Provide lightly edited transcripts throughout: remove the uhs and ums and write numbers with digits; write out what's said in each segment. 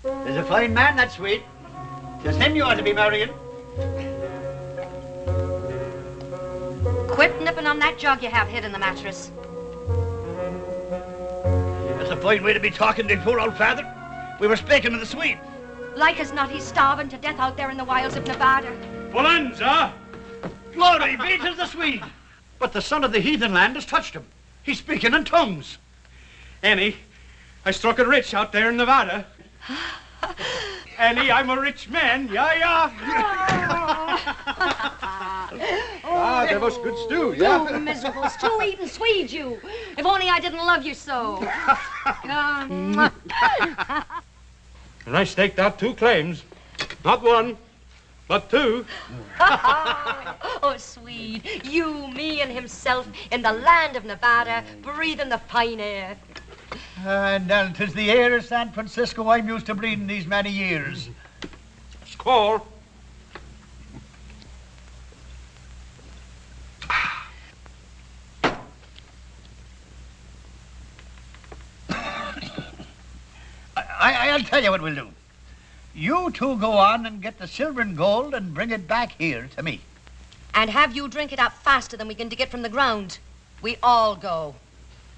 There's a fine man, that Swede. 'Tis him you ought to be marrying. Quit nipping on that jug you have hid in the mattress. That's a fine way to be talking to poor old father. We were speaking of the Swede. Like as not, he's starving to death out there in the wilds of Nevada. Bonanza! Glory be to the Swede. But the son of the heathen land has touched him. He's speaking in tongues. Annie, I struck it rich out there in Nevada. Annie, I'm a rich man. Yeah. That was good stew, yeah? You miserable stew-eating Swede, you. If only I didn't love you so. And I staked out 2 claims. Not 1, but 2. Oh, Swede, you, me, and himself in the land of Nevada, breathing the fine air. And 'tis the air of San Francisco I'm used to breathing these many years. Score. I'll tell you what we'll do. You two go on and get the silver and gold and bring it back here to me. And have you drink it up faster than we can dig it from the ground. We all go.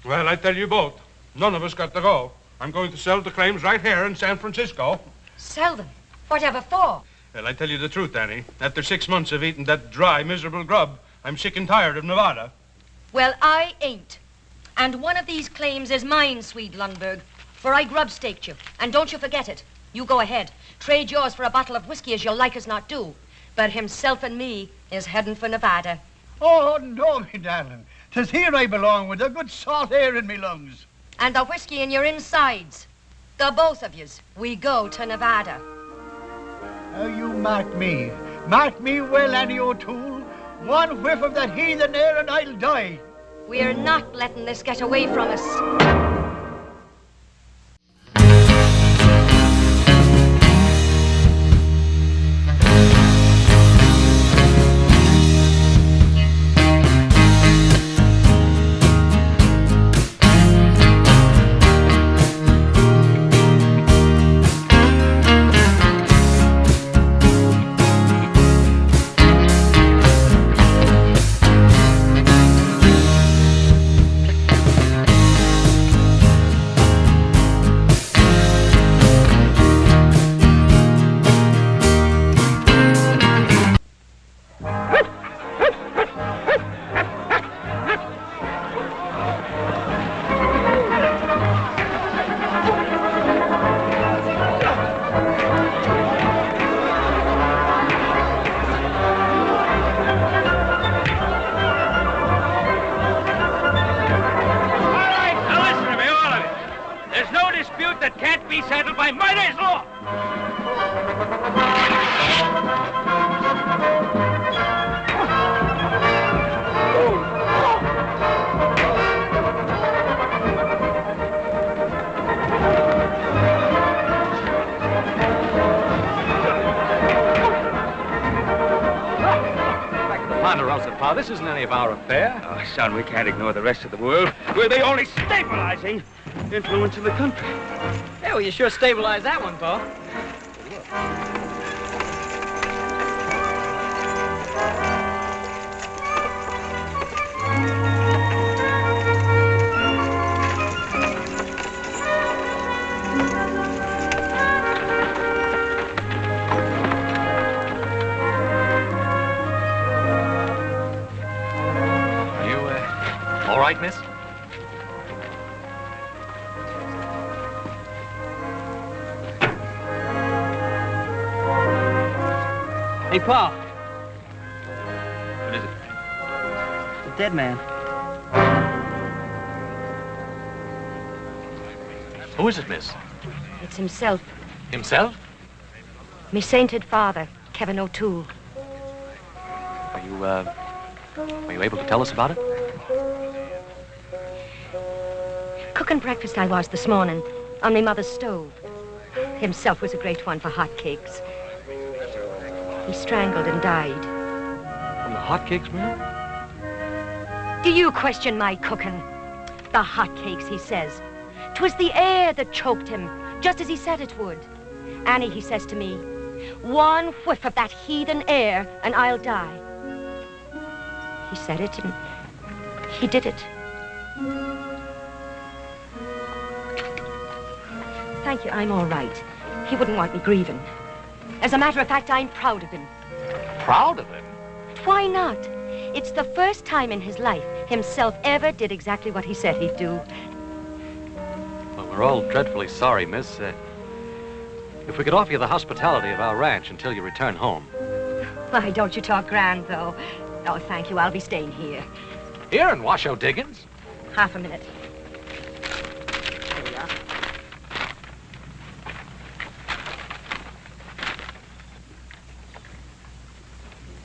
Well, I tell you both, none of us got to go. I'm going to sell the claims right here in San Francisco. Sell them? Whatever for? Well, I tell you the truth, Annie. After 6 months of eating that dry, miserable grub, I'm sick and tired of Nevada. Well, I ain't. And one of these claims is mine, Swede Lundberg, for I grub-staked you. And don't you forget it. You go ahead. Trade yours for a bottle of whiskey as you'll like as not do. But himself and me is heading for Nevada. Oh, no, me darling. 'Tis here I belong with the good salt air in me lungs. And the whiskey in your insides. The both of yous. We go to Nevada. Now you mark me. Mark me well, Annie O'Toole. One whiff of that heathen air and I'll die. We're not letting this get away from us. Ponderosa, Pa, this isn't any of our affair. Oh, son, we can't ignore the rest of the world. We're the only stabilizing influence in the country. Yeah, well, you sure stabilized that one, Pa. All right, miss? Hey, Pa. What is it? The dead man. Who is it, miss? It's himself. Himself? Me sainted father, Kevin O'Toole. Are you able to tell us about it? Cooking breakfast I was this morning on me mother's stove. Himself was a great one for hot cakes. He strangled and died. From the hotcakes, ma'am? Do you question my cooking? The hot cakes, he says. 'Twas the air that choked him, just as he said it would. Annie, he says to me, one whiff of that heathen air and I'll die. He said it and he did it. Thank you, I'm all right. He wouldn't want me grieving. As a matter of fact, I'm proud of him. Proud of him? Why not? It's the first time in his life himself ever did exactly what he said he'd do. Well, we're all dreadfully sorry, miss. If we could offer you the hospitality of our ranch until you return home. Why, don't you talk grand, though. Oh, thank you. I'll be staying here. Here in Washoe Diggins? Half a minute. Here we are.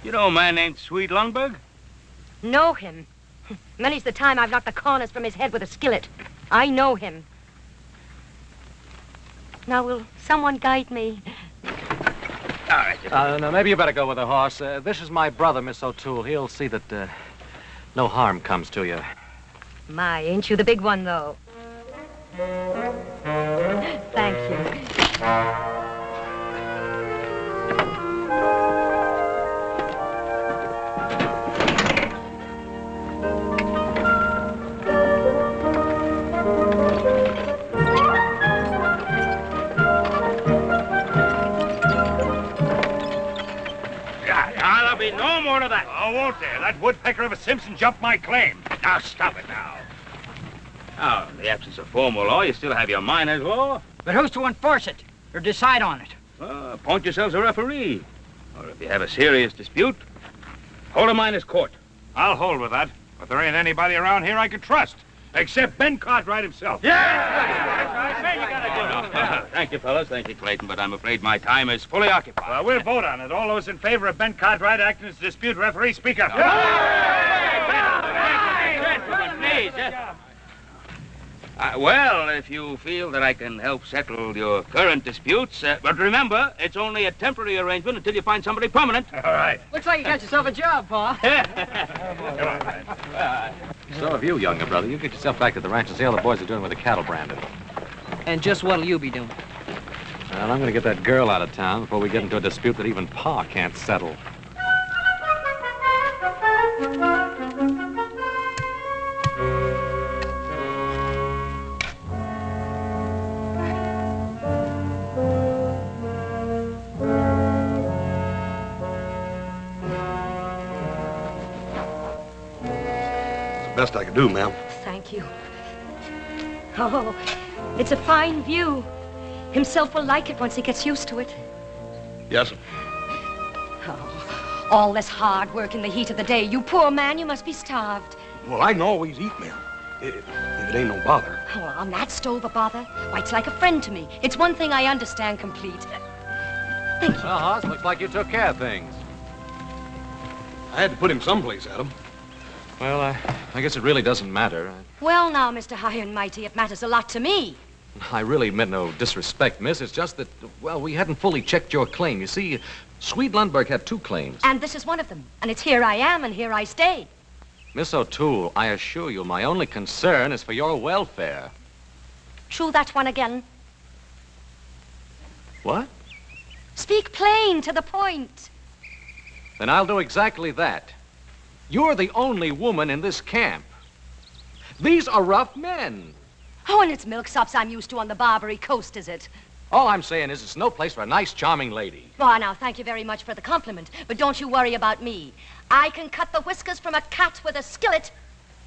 You know a man named Swede Lundberg? Know him? Many's the time I've knocked the corners from his head with a skillet. I know him. Now, will someone guide me? All right. No, maybe you better go with the horse. This is my brother, Miss O'Toole. He'll see that no harm comes to you. My, ain't you the big one, though? Thank you. There'll be no more of that. Oh, won't there? That woodpecker of a Simpson jumped my claim. Now, stop it now. Oh, in the absence of formal law, you still have your miner's law. But who's to enforce it or decide on it? Appoint yourselves a referee. Or if you have a serious dispute, hold a miner's court. I'll hold with that, but there ain't anybody around here I can trust, except Ben Cartwright himself. Thank you, fellas. Thank you, Clayton, but I'm afraid my time is fully occupied. Well, we'll vote on it. All those in favor of Ben Cartwright acting as dispute referee, speak up. Please. Well, if you feel that I can help settle your current disputes, but remember, it's only a temporary arrangement until you find somebody permanent. All right. Looks like you got yourself a job, Pa. So have you, younger brother. You get yourself back to the ranch and see how the boys are doing with the cattle branding. And just what'll you be doing? Well, I'm going to get that girl out of town before we get into a dispute that even Pa can't settle. Best I can do, ma'am. Thank you. Oh, it's a fine view. Himself will like it once he gets used to it. Yes, sir. Oh, all this hard work in the heat of the day. You poor man, you must be starved. Well, I can always eat, ma'am. If it ain't no bother. Oh, on that stove a bother? Why, it's like a friend to me. It's one thing I understand complete. Thank you. Well, Hoss, looks like you took care of things. I had to put him someplace, Adam. Well, I guess it really doesn't matter. Well, now, Mr. High and Mighty, it matters a lot to me. I really meant no disrespect, miss. It's just that, well, we hadn't fully checked your claim. You see, Swede Lundberg had two claims. And this is one of them. And it's here I am, and here I stay. Miss O'Toole, I assure you, my only concern is for your welfare. True that one again. What? Speak plain, to the point. Then I'll do exactly that. You're the only woman in this camp. These are rough men. Oh, and it's milksops I'm used to on the Barbary Coast, is it? All I'm saying is it's no place for a nice, charming lady. Oh, now, thank you very much for the compliment, but don't you worry about me. I can cut the whiskers from a cat with a skillet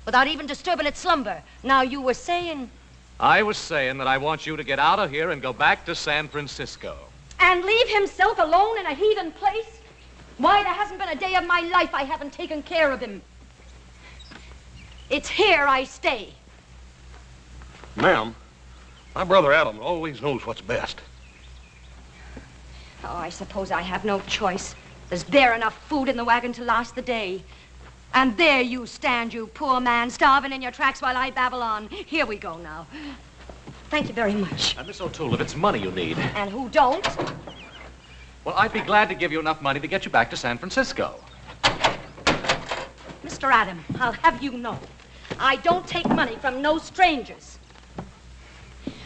without even disturbing its slumber. Now, you were saying... I was saying that I want you to get out of here and go back to San Francisco. And leave himself alone in a heathen place? Why, there hasn't been a day of my life I haven't taken care of him. It's here I stay. Ma'am, my brother Adam always knows what's best. Oh, I suppose I have no choice. There's bare enough food in the wagon to last the day. And there you stand, you poor man, starving in your tracks while I babble on. Here we go now. Thank you very much. Miss O'Toole, if it's money you need... And who don't? Well, I'd be glad to give you enough money to get you back to San Francisco. Mr. Adam, I'll have you know, I don't take money from no strangers.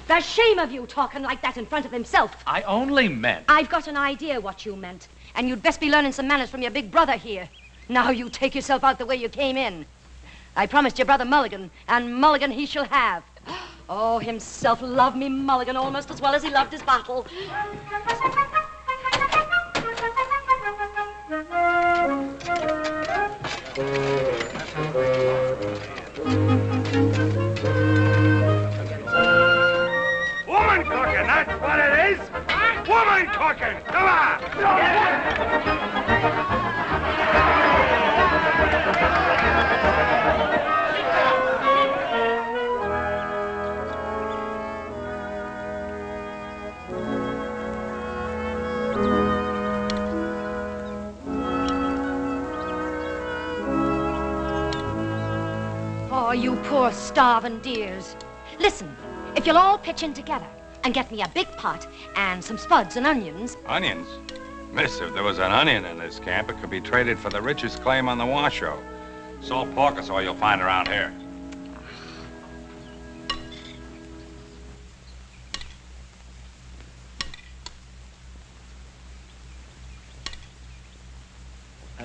The shame of you talking like that in front of himself. I only meant... I've got an idea what you meant, and you'd best be learning some manners from your big brother here. Now you take yourself out the way you came in. I promised your brother Mulligan, and Mulligan he shall have. Oh, himself loved me Mulligan almost as well as he loved his bottle. Woman cooking, that's what it is. Woman cooking, come on. Oh, you poor starving dears. Listen, if you'll all pitch in together and get me a big pot and some spuds and onions. Onions? Miss, if there was an onion in this camp, it could be traded for the richest claim on the Washoe. Salt pork is all you'll find around here.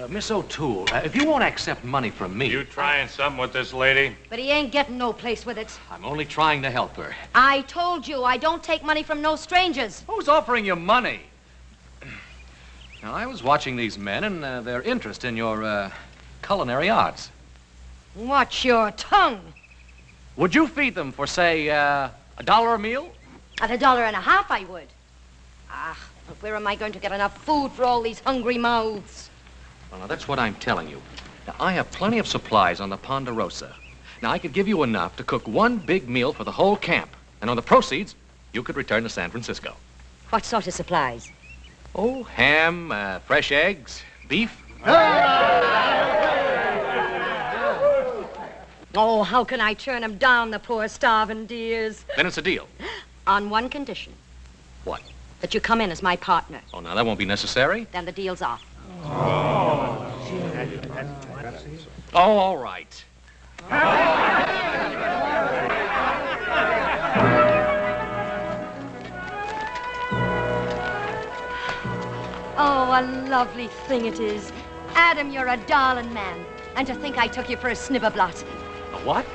Miss O'Toole, if you won't accept money from me... You trying something with this lady? But he ain't getting no place with it. I'm only trying to help her. I told you I don't take money from no strangers. Who's offering you money? Now, I was watching these men and their interest in your culinary arts. Watch your tongue. Would you feed them for, say, $1 a meal? At $1.50 I would. Ah, but where am I going to get enough food for all these hungry mouths? Well, now, that's what I'm telling you. Now, I have plenty of supplies on the Ponderosa. Now, I could give you enough to cook one big meal for the whole camp. And on the proceeds, you could return to San Francisco. What sort of supplies? Oh, ham, fresh eggs, beef. Oh, how can I turn them down, the poor starving dears? Then it's a deal. On one condition. What? That you come in as my partner. Oh, now, that won't be necessary. Then the deal's off. Oh, all right. Oh, a lovely thing it is. Adam, you're a darling man. And to think I took you for a snibberblot. A what?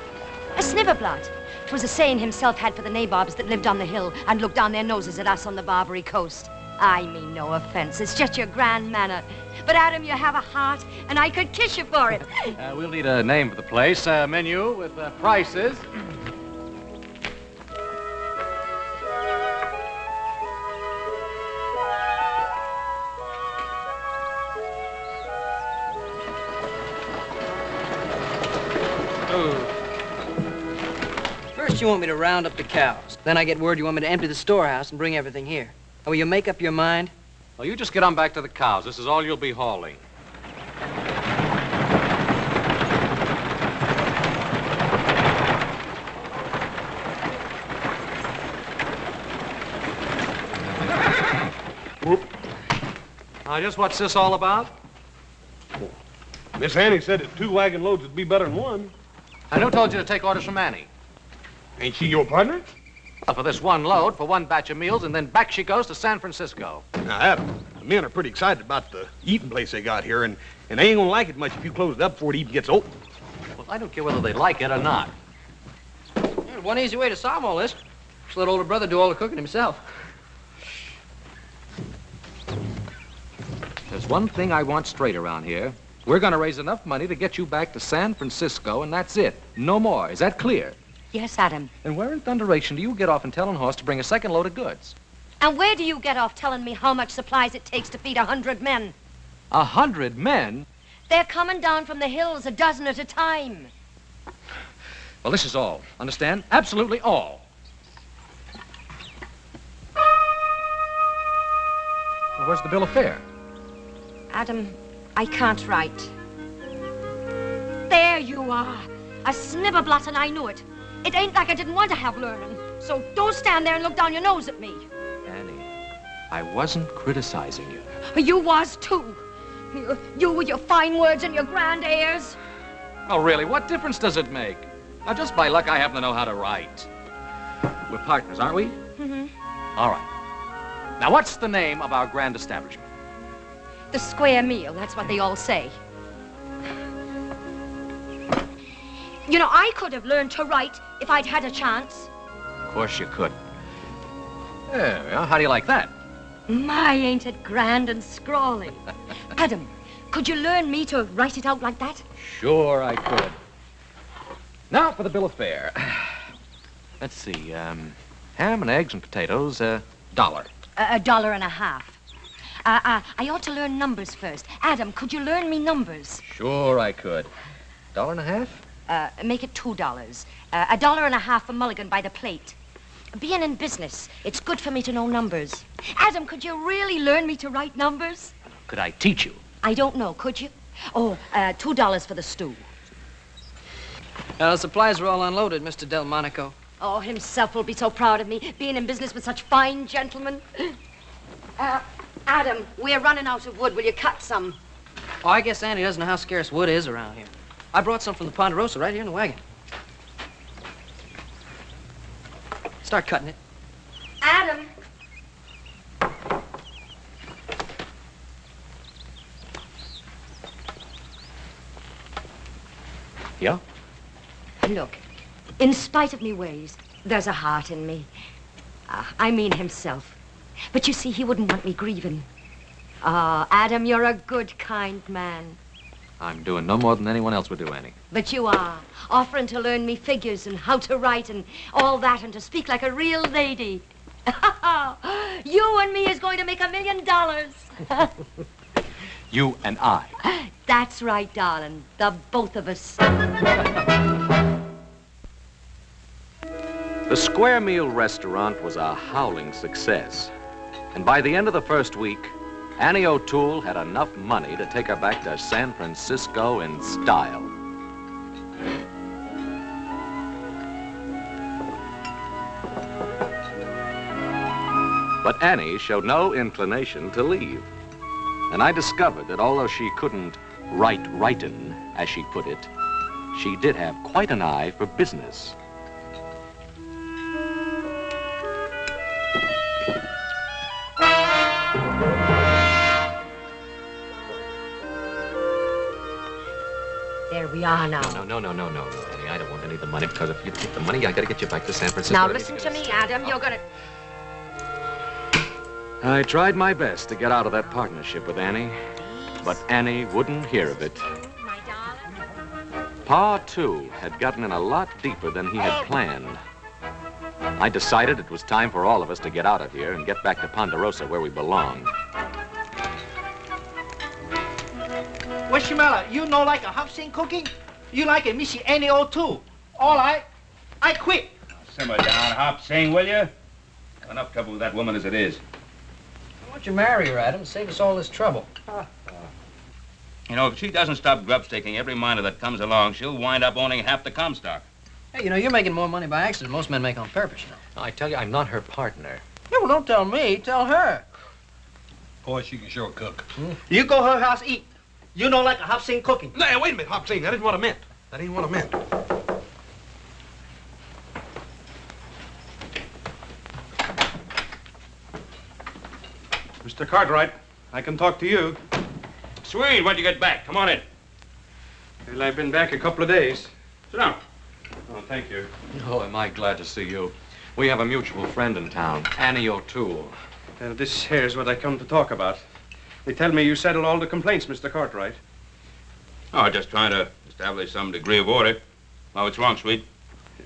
A snibberblot. 'Twas a saying himself had for the nabobs that lived on the hill and looked down their noses at us on the Barbary coast. I mean no offense. It's just your grand manner. But, Adam, you have a heart, and I could kiss you for it. We'll need a name for the place, a menu with prices. First, you want me to round up the cows. Then I get word you want me to empty the storehouse and bring everything here. Oh, will you make up your mind? Well, you just get on back to the cows. This is all you'll be hauling. Just what's this all about? Miss Annie said that 2 wagon loads would be better than 1. And who told you to take orders from Annie? Ain't she your partner? Well, for this one load, for one batch of meals, and then back she goes to San Francisco. Now, Adam, the men are pretty excited about the eating place they got here, and they ain't gonna like it much if you close it up before it even gets open. Well, I don't care whether they like it or not. Yeah, one easy way to solve all this. Just let older brother do all the cooking himself. There's one thing I want straight around here. We're going to raise enough money to get you back to San Francisco, and that's it. No more. Is that clear? Yes, Adam. And where in thunderation do you get off and tell Horse to bring a second load of goods? And where do you get off telling me how much supplies it takes to feed 100 men? 100 men? They're coming down from the hills, a dozen at a time. Well, this is all. Understand? Absolutely all. Well, where's the bill of fare? Adam, I can't write. There you are. A snibberblot, and I knew it. It ain't like I didn't want to have learning. So don't stand there and look down your nose at me. Annie, I wasn't criticizing you. You was, too. You with your fine words and your grand airs. Oh, really? What difference does it make? Now, just by luck, I happen to know how to write. We're partners, aren't we? Mm-hmm. All right. Now, what's the name of our grand establishment? The square meal, that's what they all say. You know, I could have learned to write if I'd had a chance. Of course you could. There we are. How do you like that? My, ain't it grand and scrawly. Adam, could you learn me to write it out like that? Sure I could. Now for the bill of fare. Let's see, ham and eggs and potatoes, $1. $1.50. I ought to learn numbers first. Adam, could you learn me numbers? Sure I could. $1.50? Make it $2. $1.50 for mulligan by the plate. Being in business, it's good for me to know numbers. Adam, could you really learn me to write numbers? Could I teach you? I don't know, could you? Oh, $2 for the stew. The supplies are all unloaded, Mr. Delmonico. Oh, himself will be so proud of me, being in business with such fine gentlemen. Adam, we're running out of wood. Will you cut some? Oh, I guess Annie doesn't know how scarce wood is around here. I brought some from the Ponderosa right here in the wagon. Start cutting it. Adam. Yeah? Look, in spite of me ways, there's a heart in me. I mean himself. But you see, he wouldn't want me grieving. Adam, you're a good, kind man. I'm doing no more than anyone else would do, Annie. But you are, offering to learn me figures and how to write and all that and to speak like a real lady. You and me is going to make $1 million. You and I. That's right, darling. The both of us. The Square Meal restaurant was a howling success. And by the end of the first week, Annie O'Toole had enough money to take her back to San Francisco in style. But Annie showed no inclination to leave. And I discovered that although she couldn't write writin', as she put it, she did have quite an eye for business. There we are now. No, Annie. I don't want any of the money, because if you take the money, I gotta get you back to San Francisco. Now listen to me, Adam. You're gonna... I tried my best to get out of that partnership with Annie, but Annie wouldn't hear of it. My darling. Pa, too, had gotten in a lot deeper than he had planned. I decided it was time for all of us to get out of here and get back to Ponderosa where we belong. Wishmella, you know like a hop sing cooking? You like a Missy Annie O'Toole. All right, I quit. Simmer down, Hop Sing, will you? Enough trouble with that woman as it is. Why don't you marry her, Adam? Save us all this trouble. You know, if she doesn't stop grub-staking every miner that comes along, she'll wind up owning half the Comstock. Hey, you know, you're making more money by accident than most men make on purpose, you know. I tell you, I'm not her partner. Yeah, well, don't tell me. Tell her. Boy, she can sure cook. You go her house eat. You know like a hop sing cooking. Now, wait a minute, Hop Sing. That isn't what I meant. That ain't what I meant. Mr. Cartwright, I can talk to you. Sweet, when'd you get back? Come on in. Well, I've been back a couple of days. Sit down. Oh, thank you. Oh, am I glad to see you. We have a mutual friend in town, Annie O'Toole. This here's what I come to talk about. They tell me you settled all the complaints, Mr. Cartwright. Oh, just trying to establish some degree of order. Oh, what's wrong, Sweet?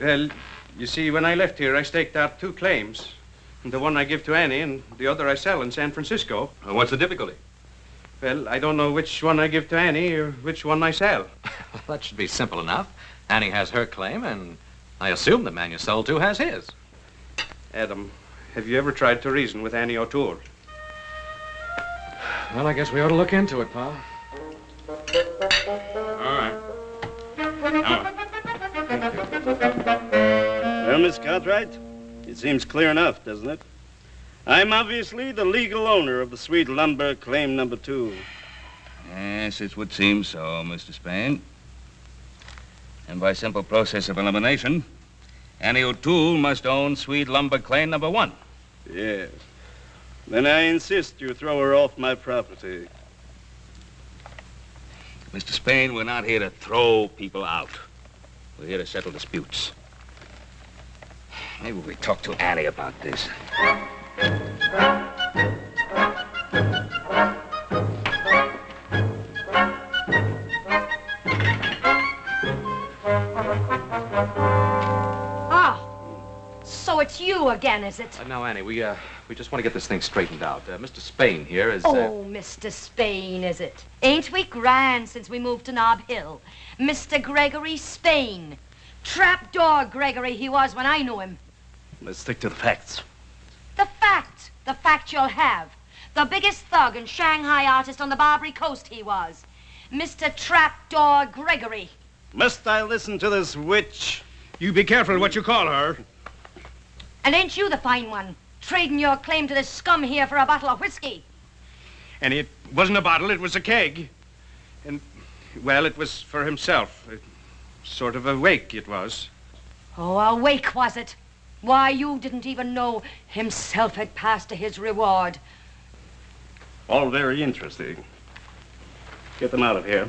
Well, you see, when I left here, I staked out 2 claims. The one I give to Annie and the other I sell in San Francisco. What's the difficulty? Well, I don't know which one I give to Annie or which one I sell. That should be simple enough. Annie has her claim, and I assume the man you sold to has his. Adam, have you ever tried to reason with Annie O'Toole? Well, I guess we ought to look into it, Pa. All right. Well, Miss Cartwright, it seems clear enough, doesn't it? I'm obviously the legal owner of the Sweet Lumber Claim Number 2. Yes, it would seem so, Mr. Spain. And by simple process of elimination, Annie O'Toole must own Swede Lumber Claim number 1. Yes. Then I insist you throw her off my property. Mr. Spain, we're not here to throw people out. We're here to settle disputes. Maybe we talk to Annie about this. So it's you again, is it? Now, Annie, we just want to get this thing straightened out. Mr. Spain here is... Oh, Mr. Spain, is it? Ain't we grand since we moved to Nob Hill? Mr. Gregory Spain. Trapdoor Gregory he was when I knew him. Let's stick to the facts. The fact you'll have. The biggest thug and Shanghai artist on the Barbary Coast he was. Mr. Trapdoor Gregory. Must I listen to this witch? You be careful what you call her. And ain't you the fine one, trading your claim to this scum here for a bottle of whiskey? And it wasn't a bottle, it was a keg. And, well, it was for himself. Sort of a wake, it was. Oh, a wake, was it? Why, you didn't even know himself had passed to his reward. All very interesting. Get them out of here.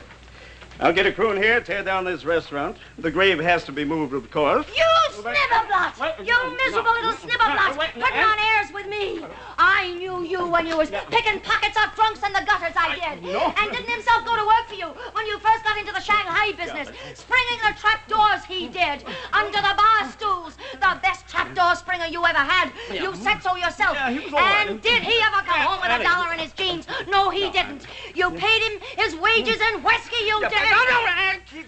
I'll get a crew in here, tear down this restaurant. The grave has to be moved, of course. You snibberblot! You miserable little snibberblot! Putting on airs with me! I knew you when you was picking pockets off drunks in the gutters, I did. And didn't himself go to work for you when you first got into the Shanghai business? Springing the trapdoors, he did. Under the bar stools. The best trapdoor springer you ever had. You said so yourself. And did he ever come home with $1 in his jeans? No, he didn't. You paid him his wages in whiskey, you did. No,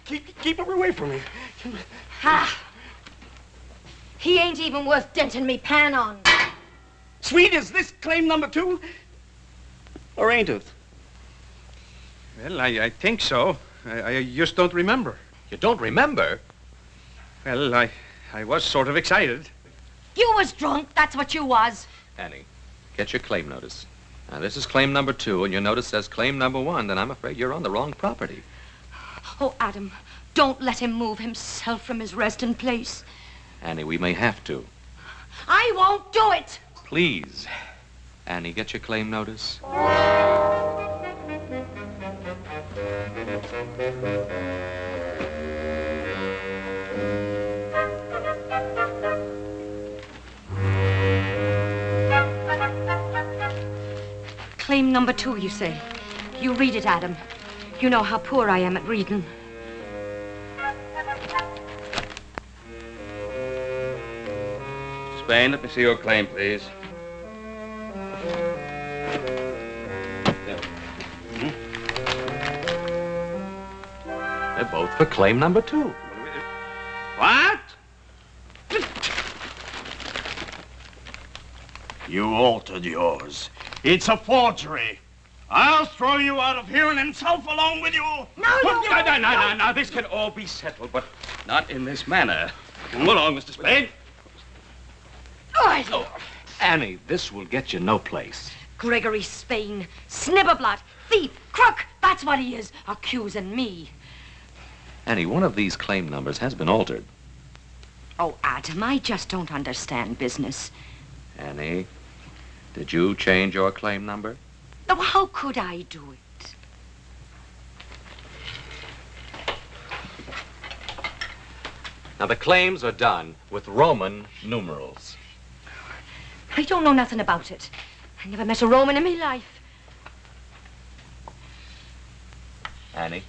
keep her away from me. Ha! He ain't even worth denting me pan on. Swede, is this claim number 2? Or ain't it? Well, I think so. I just don't remember. You don't remember? Well, I was sort of excited. You was drunk, that's what you was. Annie, get your claim notice. Now, this is claim number 2, and your notice says claim number 1, then I'm afraid you're on the wrong property. Oh, Adam, don't let him move himself from his resting place. Annie, we may have to. I won't do it. Please. Annie, get your claim notice. Claim number 2, you say. You read it, Adam. You know how poor I am at reading. Spain, let me see your claim, please. They're both for claim number 2. What? You altered yours. It's a forgery. I'll throw you out of here and himself along with you. No, this can all be settled, but not in this manner. Come along, Mr. Spain. Oh, Annie, this will get you no place. Gregory Spain, snibberblot, thief, crook, that's what he is, accusing me. Annie, one of these claim numbers has been altered. Oh, Adam, I just don't understand business. Annie, did you change your claim number? Oh, how could I do it? Now, the claims are done with Roman numerals. I don't know nothing about it. I never met a Roman in my life. Annie,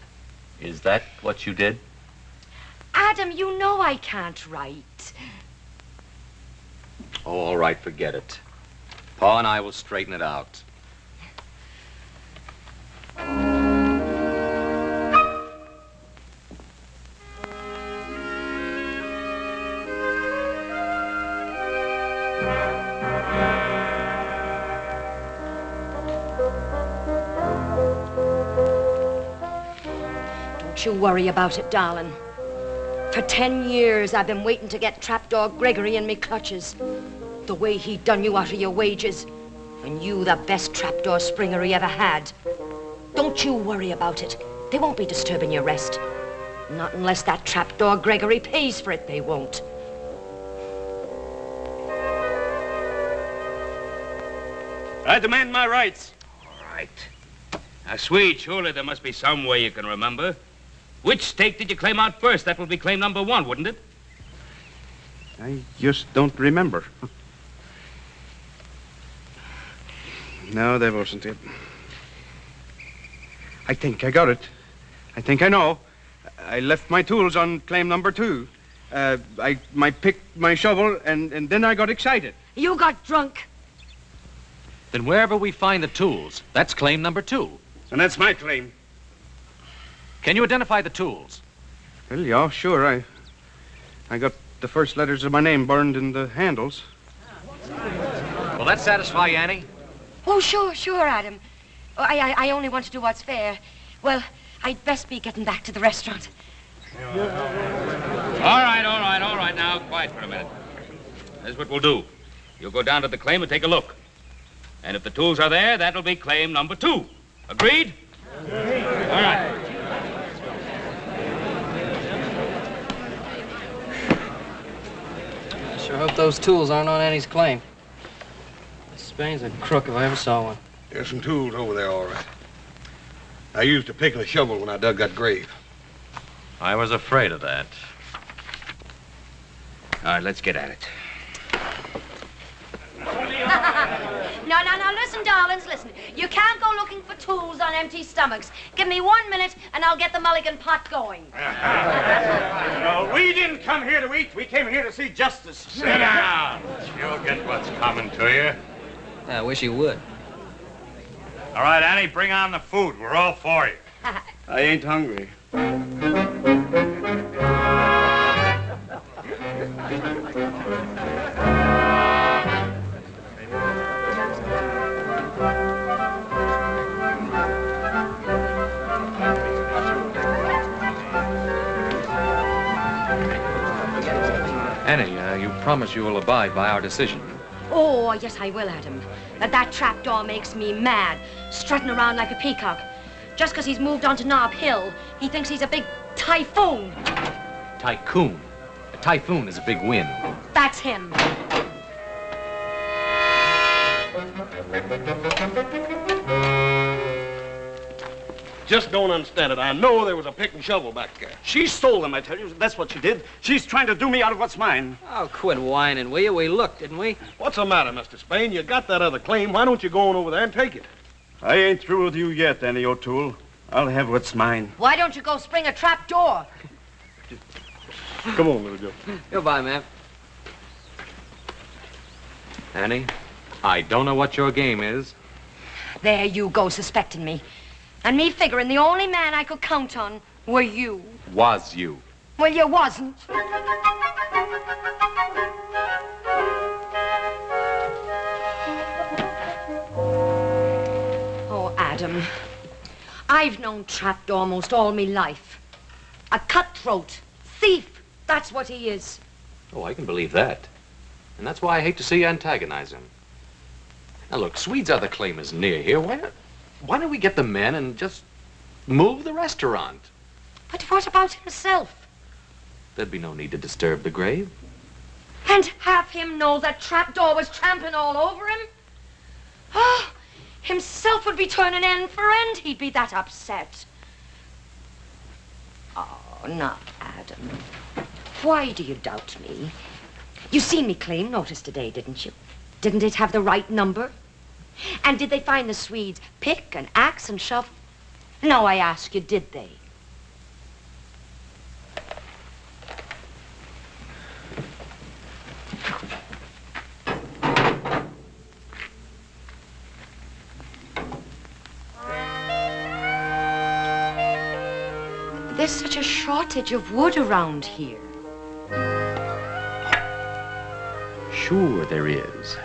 is that what you did? Adam, you know I can't write. Oh, all right, forget it. Pa and I will straighten it out. Don't you worry about it, darling. For 10 years, I've been waiting to get Trapdoor Gregory in me clutches. The way he done you out of your wages. And you the best trapdoor springer he ever had. Don't you worry about it. They won't be disturbing your rest. Not unless that Trapdoor Gregory pays for it, they won't. I demand my rights. All right. Now, Swede, surely there must be some way you can remember. Which stake did you claim out first? That would be claim number 1, wouldn't it? I just don't remember. No, that wasn't it. I think I got it. I think I know. I left my tools on claim number 2. I picked my shovel, and then I got excited. You got drunk. Then wherever we find the tools, that's claim number 2. And that's my claim. Can you identify the tools? Well, yeah, sure. I got the first letters of my name burned in the handles. Will that satisfy Annie? Oh, sure, Adam. Oh, I only want to do what's fair. Well, I'd best be getting back to the restaurant. All right. Now, quiet for a minute. Here's what we'll do. You'll go down to the claim and take a look. And if the tools are there, that'll be claim number 2. Agreed? All right. I sure hope those tools aren't on Annie's claim. Spain's a crook if I ever saw one. There's some tools over there, all right. I used a pick and a shovel when I dug that grave. I was afraid of that. All right, let's get at it. No, listen, darlings, listen. You can't go looking for tools on empty stomachs. Give me 1 minute, and I'll get the mulligan pot going. No, we didn't come here to eat. We came here to see justice. Sit down. You'll get what's coming to you. I wish you would. All right, Annie, bring on the food. We're all for you. I ain't hungry. Annie, you promise you will abide by our decision. Oh, yes, I will, Adam. That trapdoor makes me mad, strutting around like a peacock. Just because he's moved on to Nob Hill, he thinks he's a big typhoon. Tycoon. A typhoon is a big wind. That's him. Just don't understand it. I know there was a pick and shovel back there. She stole them, I tell you. That's what she did. She's trying to do me out of what's mine. Oh, quit whining, will you? We looked, didn't we? What's the matter, Mr. Spain? You got that other claim. Why don't you go on over there and take it? I ain't through with you yet, Annie O'Toole. I'll have what's mine. Why don't you go spring a trapdoor? Come on, little Joe. Goodbye, ma'am. Annie, I don't know what your game is. There you go, suspecting me. And me figuring the only man I could count on were you. Was you. Well, you wasn't. Oh, Adam. I've known Trapdoor almost all me life. A cutthroat, thief, that's what he is. Oh, I can believe that. And that's why I hate to see you antagonize him. Now, look, Swede's other claim is near here. Why don't we get the men and just move the restaurant? But what about himself? There'd be no need to disturb the grave. And have him know that Trapdoor was trampling all over him? Oh, himself would be turning end for end. He'd be that upset. Oh, now, Adam. Why do you doubt me? You seen me claim notice today, didn't you? Didn't it have the right number? And did they find the Swedes pick and axe and shovel? No, I ask you, did they? There's such a shortage of wood around here. Sure there is.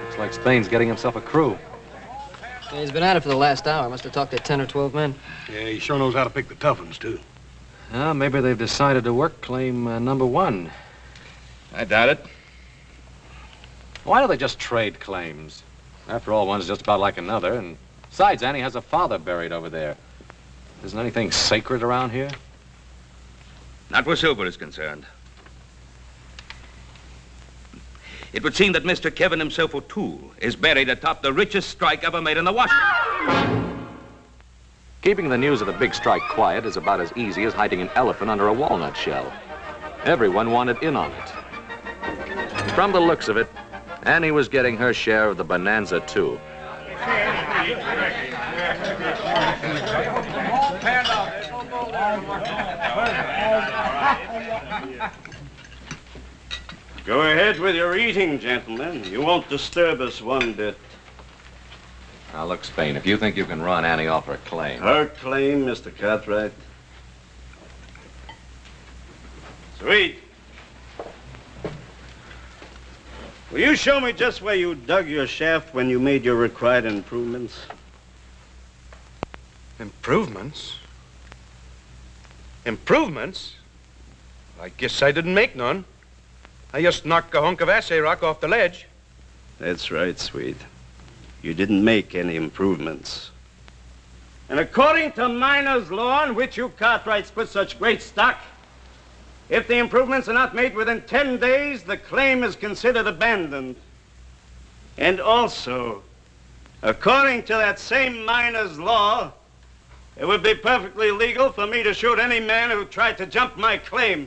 Looks like Spain's getting himself a crew. Yeah, he's been at it for the last hour. Must have talked to 10 or 12 men. Yeah, he sure knows how to pick the tough ones, too. Maybe they've decided to work claim number 1. I doubt it. Why don't they just trade claims? After all, one's just about like another, and besides, Annie has a father buried over there. Isn't anything sacred around here? Not where silver is concerned. It would seem that Mr. Kevin himself O'Toole is buried atop the richest strike ever made in the Washington. Keeping the news of the big strike quiet is about as easy as hiding an elephant under a walnut shell. Everyone wanted in on it. From the looks of it, Annie was getting her share of the Bonanza, too. Go ahead with your eating, gentlemen. You won't disturb us one bit. Now, look, Spain, if you think you can run Annie off her claim... Her claim, Mr. Cartwright? Sweet. Will you show me just where you dug your shaft when you made your required improvements? Improvements? Improvements? I guess I didn't make none. I just knocked a hunk of assay rock off the ledge. That's right, Sweet. You didn't make any improvements. And according to miner's law, on which you Cartwrights put such great stock, if the improvements are not made within 10 days, the claim is considered abandoned. And also, according to that same miner's law, it would be perfectly legal for me to shoot any man who tried to jump my claim.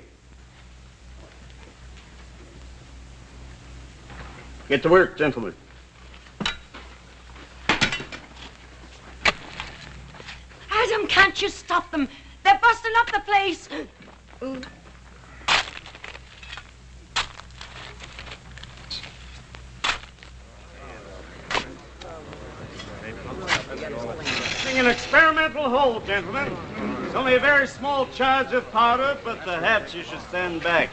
Get to work, gentlemen. Adam, can't you stop them? They're busting up the place. Ooh. An experimental hole, gentlemen. It's only a very small charge of powder, but perhaps you should stand back.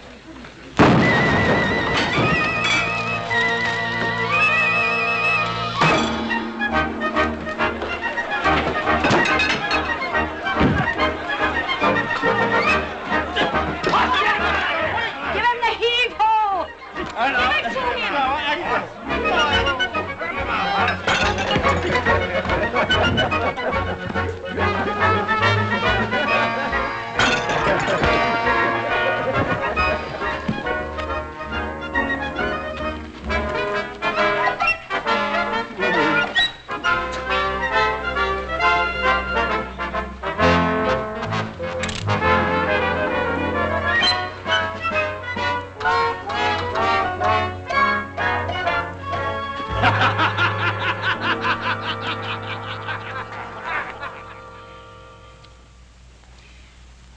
Give him the heave-ho! Give it to him!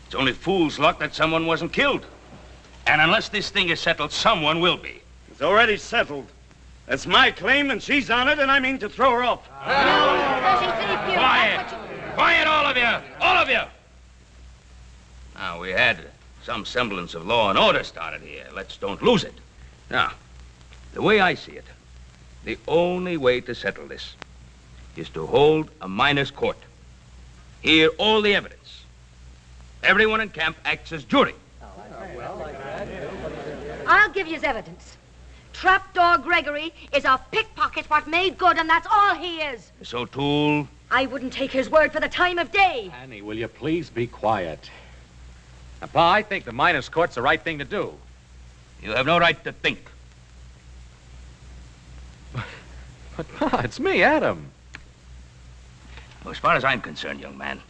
It's only fool's luck that someone wasn't killed. And unless this thing is settled, someone will be. It's already settled. That's my claim, and she's on it, and I mean to throw her off. Quiet! Quiet, all of you! All of you! Now, we had some semblance of law and order started here. Let's don't lose it. Now, the way I see it, the only way to settle this is to hold a miners' court. Hear all the evidence. Everyone in camp acts as jury. I'll give you his evidence. Trapdoor Gregory is a pickpocket what made good, and that's all he is. Miss O'Toole. I wouldn't take his word for the time of day. Annie, will you please be quiet? Now, Pa, I think the miners' court's the right thing to do. You have no right to think. But, Pa, it's me, Adam. Well, as far as I'm concerned, young man,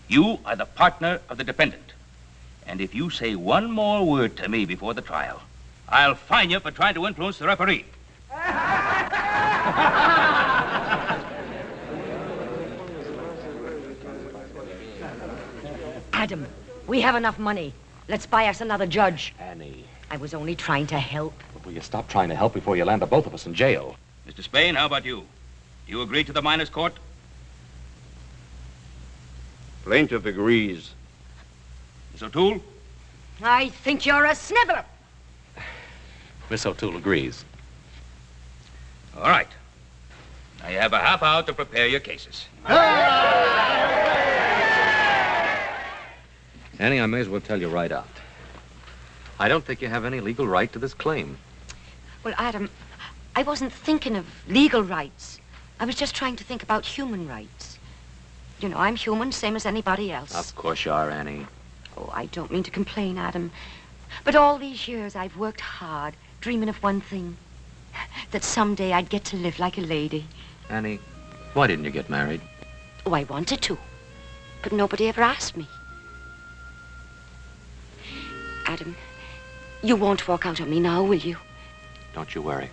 you are the partner of the defendant. And if you say one more word to me before the trial, I'll fine you for trying to influence the referee. Adam, we have enough money. Let's buy us another judge. Annie. I was only trying to help. But will you stop trying to help before you land the both of us in jail? Mr. Spain, how about you? Do you agree to the miners' court? Plaintiff agrees. Miss O'Toole? I think you're a sniveler. Miss O'Toole agrees. All right. Now you have a half hour to prepare your cases. Annie, I may as well tell you right out. I don't think you have any legal right to this claim. Well, Adam, I wasn't thinking of legal rights. I was just trying to think about human rights. You know, I'm human, same as anybody else. Of course you are, Annie. Oh, I don't mean to complain, Adam. But all these years I've worked hard, dreaming of one thing. That someday I'd get to live like a lady. Annie, why didn't you get married? Oh, I wanted to. But nobody ever asked me. Adam, you won't walk out on me now, will you? Don't you worry.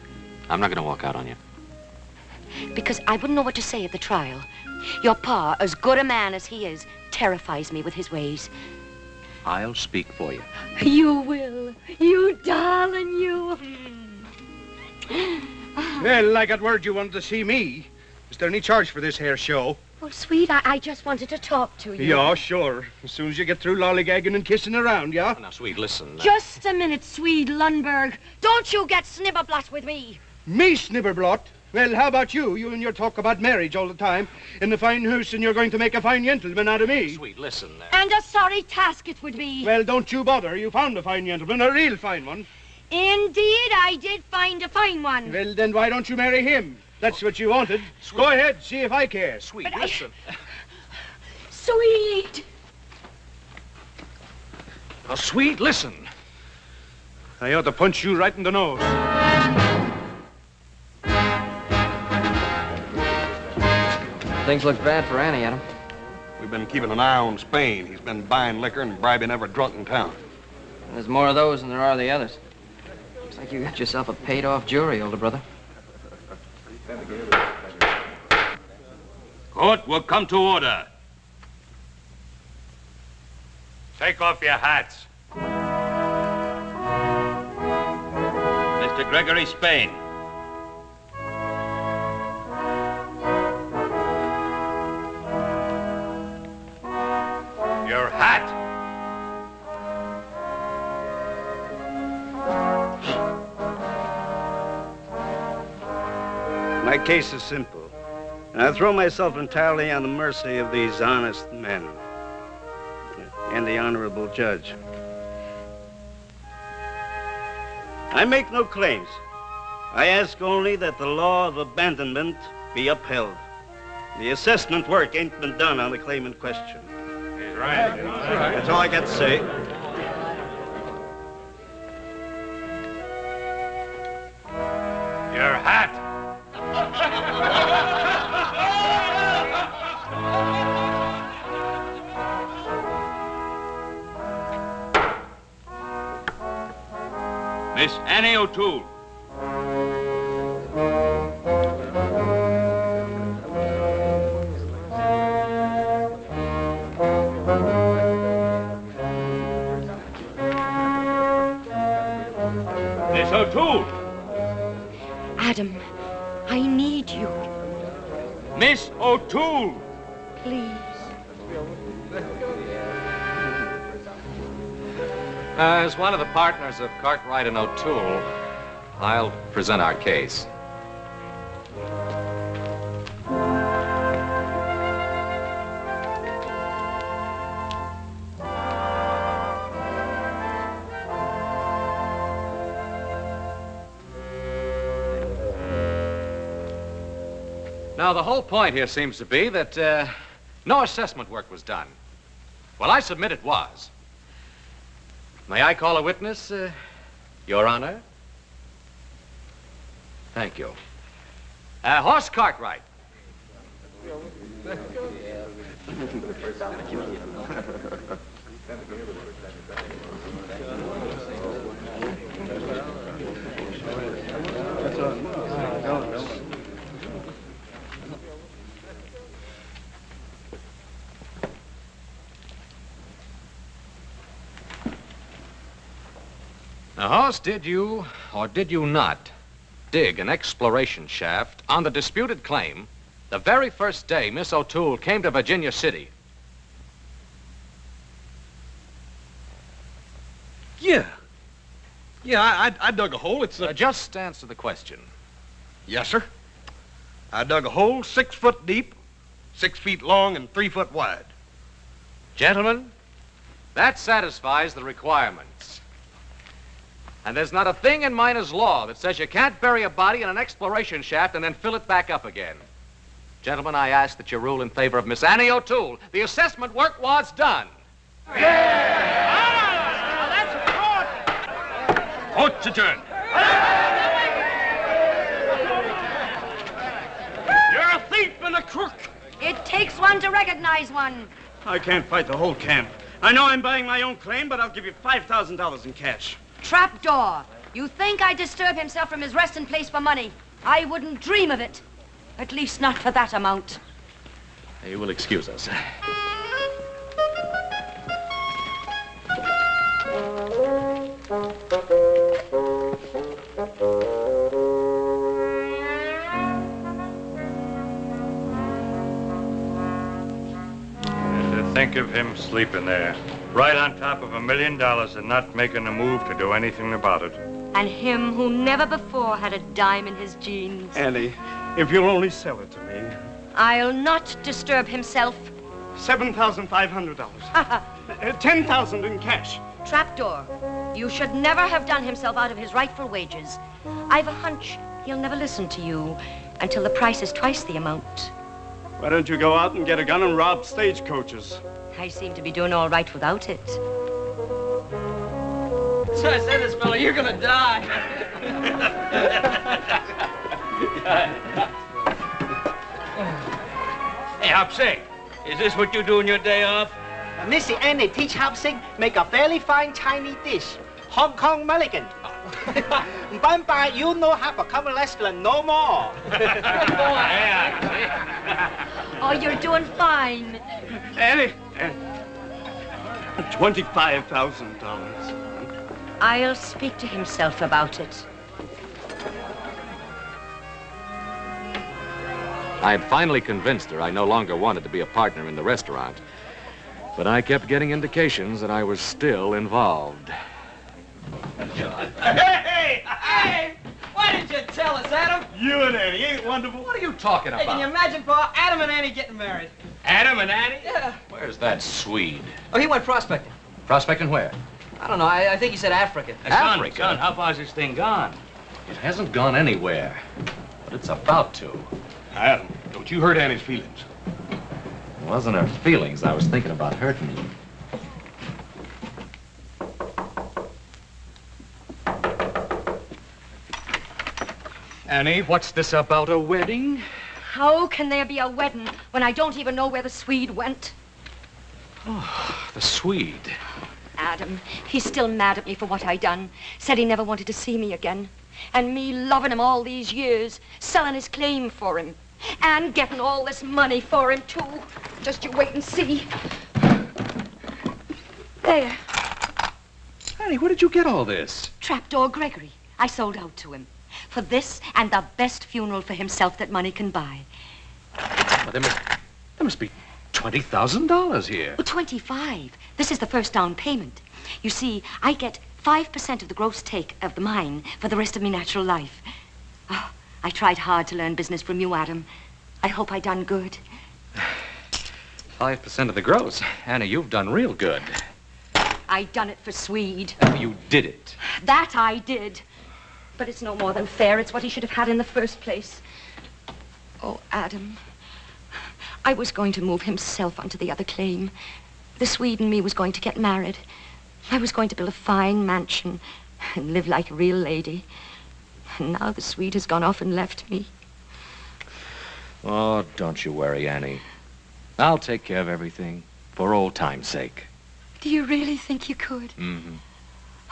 I'm not going to walk out on you. Because I wouldn't know what to say at the trial. Your pa, as good a man as he is, terrifies me with his ways. I'll speak for you. You will. You darling, you. Well, I got word you wanted to see me. Is there any charge for this here show? Well, sweet, I just wanted to talk to you. Yeah, sure. As soon as you get through lollygagging and kissing around, yeah? Now, sweet, listen. Just a minute, Swede Lundberg. Don't you get snibberblot with me. Me, snibberblot? Well, how about you? You and your talk about marriage all the time. In the fine house, and you're going to make a fine gentleman out of me. Sweet, listen. And a sorry task it would be. Well, don't you bother. You found a fine gentleman, a real fine one. Indeed, I did find a fine one. Well, then why don't you marry him? That's what you wanted. Sweet. Go ahead, see if I care. Sweet, listen. Sweet. Oh, sweet, listen. I ought to punch you right in the nose. Things look bad for Annie, Adam. We've been keeping an eye on Spain. He's been buying liquor and bribing every drunk in town. There's more of those than there are the others. Looks like you got yourself a paid-off jury, older brother. Court will come to order. Take off your hats. Mr. Gregory Spain. Your hat. My case is simple, and I throw myself entirely on the mercy of these honest men and the honorable judge. I make no claims. I ask only that the law of abandonment be upheld. The assessment work ain't been done on the claim in question. He's right. That's all I got to say. Your hat. Miss Annie O'Toole. Miss O'Toole. Adam, I need you. Miss O'Toole. Please. As one of the partners of Cartwright and O'Toole, I'll present our case. Now, the whole point here seems to be that no assessment work was done. Well, I submit it was. May I call a witness, Your Honor? Thank you. Horse Cartwright. Now, Hoss, did you, or did you not, dig an exploration shaft on the disputed claim the very first day Miss O'Toole came to Virginia City? Yeah. Yeah, I dug a hole. It's Just answer the question. Yes, sir. I dug a hole 6 foot deep, 6 feet long, and 3 foot wide. Gentlemen, that satisfies the requirements. And there's not a thing in miner's law that says you can't bury a body in an exploration shaft and then fill it back up again. Gentlemen, I ask that you rule in favor of Miss Annie O'Toole. The assessment work was done. Court's adjourned. You're a thief and a crook. It takes one to recognize one. I can't fight the whole camp. I know I'm buying my own claim, but I'll give you $5,000 in cash. Trapdoor. You think I disturb himself from his resting place for money? I wouldn't dream of it. At least not for that amount. You will excuse us. To think of him sleeping there, right on top of $1 million and not making a move to do anything about it. And him who never before had a dime in his jeans. Annie, if you'll only sell it to me. I'll not disturb himself. $7,500. $10,000 in cash. Trapdoor. You should never have done himself out of his rightful wages. I've a hunch he'll never listen to you until the price is twice the amount. Why don't you go out and get a gun and rob stagecoaches? I seem to be doing all right without it. So I said this fella, you're gonna die. Hey, Hopsy, is this what you do on your day off? Missy Annie teach Hopsing make a very fine Chinese dish. Hong Kong Mulligan. Bye, you know have a common restaurant no more. Oh, you're doing fine. Annie, $25,000. I'll speak to himself about it. I had finally convinced her I no longer wanted to be a partner in the restaurant. But I kept getting indications that I was still involved. Hey! Why didn't you tell us, Adam? You and Annie ain't wonderful. What are you talking Hey, can you about? imagine, Pa? Adam and Annie getting married. Adam and Annie? Yeah. Where's that Swede? Oh, he went prospecting. Prospecting where? I don't know. I think he said Africa. Africa? Son, how far's this thing gone? It hasn't gone anywhere, but it's about to. Adam, don't you hurt Annie's feelings. It wasn't her feelings I was thinking about hurting. Annie, what's this about a wedding? How can there be a wedding when I don't even know where the Swede went? Oh, the Swede. Adam, he's still mad at me for what I done. Said he never wanted to see me again. And me loving him all these years, selling his claim for him. And getting all this money for him, too. Just you wait and see. There. Annie, where did you get all this? Trapdoor Gregory. I sold out to him. For this and the best funeral for himself that money can buy. Well, there must be $20,000 here. Oh, 25. This is the first down payment. You see, I get 5% of the gross take of the mine for the rest of me natural life. Oh, I tried hard to learn business from you, Adam. I hope I done good. 5% of the gross. Annie, you've done real good. I done it for Swede. You did it. That I did. But it's no more than fair. It's what he should have had in the first place. Oh, Adam. I was going to move himself onto the other claim. The Swede and me was going to get married. I was going to build a fine mansion and live like a real lady. And now the Swede has gone off and left me. Oh, don't you worry, Annie. I'll take care of everything for old time's sake. Do you really think you could? Mm-hmm.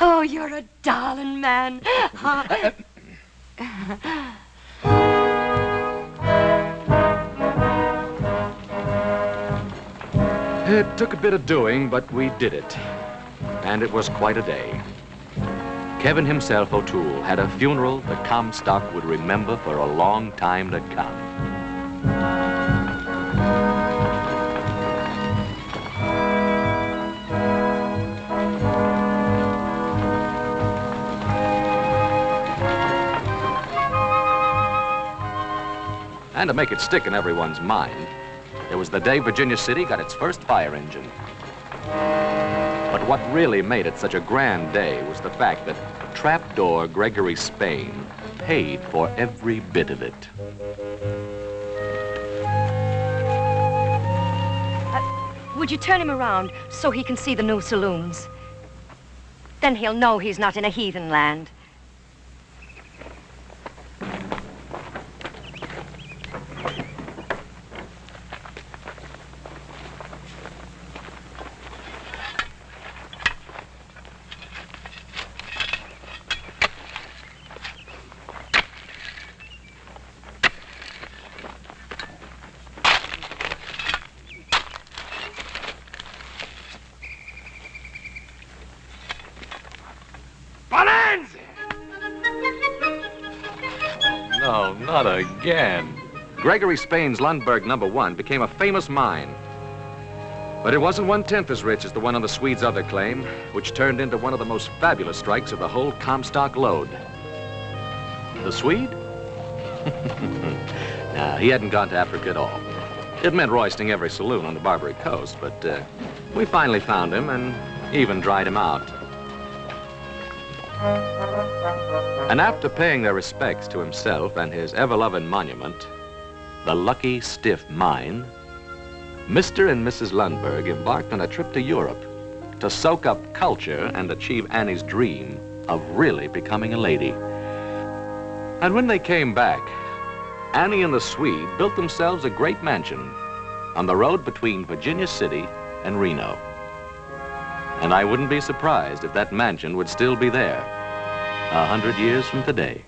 Oh, you're a darling man. It took a bit of doing, but we did it. And it was quite a day. Kevin himself, O'Toole, had a funeral the Comstock would remember for a long time to come. And to make it stick in everyone's mind, it was the day Virginia City got its first fire engine. But what really made it such a grand day was the fact that trapdoor Gregory Spain paid for every bit of it. Would you turn him around so he can see the new saloons? Then he'll know he's not in a heathen land. Bonanza! No, not again. Gregory Spain's Lundberg No. 1 became a famous mine. But it wasn't 1/10 as rich as the one on the Swede's other claim, which turned into one of the most fabulous strikes of the whole Comstock lode. The Swede? Nah, he hadn't gone to Africa at all. It meant roisting every saloon on the Barbary Coast, but we finally found him and even dried him out. And after paying their respects to himself and his ever-loving monument, the Lucky Stiff Mine, Mr. and Mrs. Lundberg embarked on a trip to Europe to soak up culture and achieve Annie's dream of really becoming a lady. And when they came back, Annie and the Swede built themselves a great mansion on the road between Virginia City and Reno. And I wouldn't be surprised if that mansion would still be there 100 years from today.